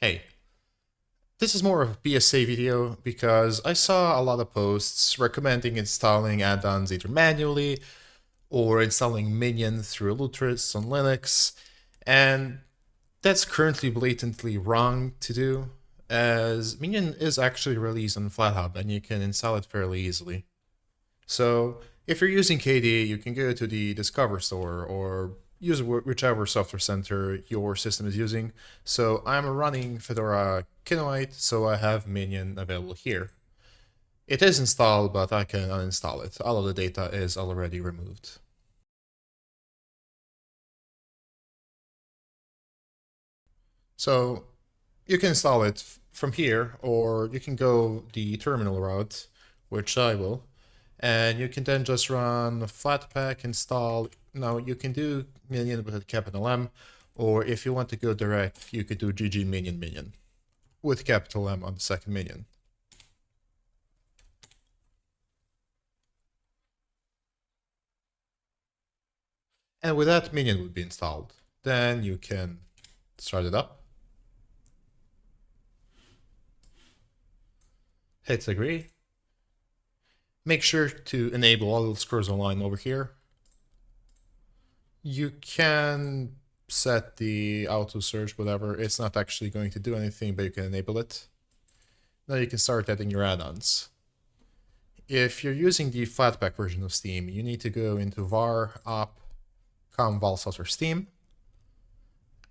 Hey, this is more of a PSA video because I saw a lot of posts recommending installing add-ons either manually or installing Minion through Lutris on Linux, and that's currently blatantly wrong to do, as Minion is actually released on FlatHub and you can install it fairly easily. So if you're using KDE, you can go to the Discover store or use whichever software center your system is using. So I'm running Fedora Kinoite, so I have Minion available here. It is installed, but I can uninstall it. All of the data is already removed. So you can install it from here, or you can go the terminal route, which I will, and you can then just run flatpak install. Now you can do Minion with a capital M, or if you want to go direct, you could do gg.minion.Minion with capital M on the second minion. And with that, Minion would be installed. Then you can start it up. Hit agree. Make sure to enable all scores online over here. You can set the auto search, whatever. It's not actually going to do anything, but you can enable it. Now you can start adding your add-ons. If you're using the flatpak version of Steam, you need to go into var op convol software Steam.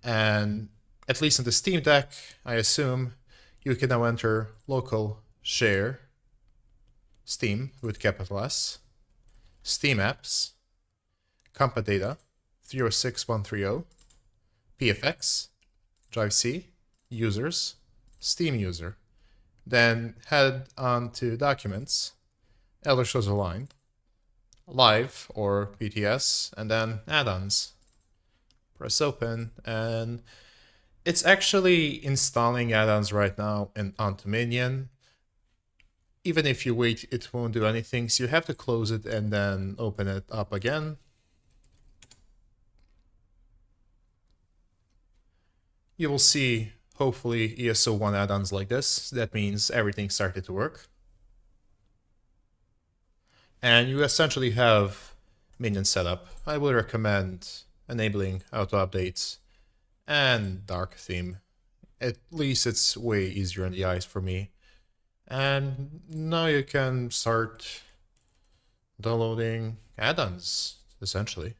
And at least in the steamdeck, I assume, you can now enter local share Steam with capital S, Steam apps, compa data 306130, pfx, drive C, users, Steam user. Then head on to documents, Elder shows a line, live or PTS, and then add-ons. Press open, and it's actually installing add-ons right now and onto Minion. Even if you wait, it won't do anything, so you have to close it and then open it up again. You will see, hopefully, ESO addons like this. That means everything started to work. And you essentially have Minion set up. I would recommend enabling auto updates and dark theme. At least it's way easier on the eyes for me. And now you can start downloading add-ons, essentially.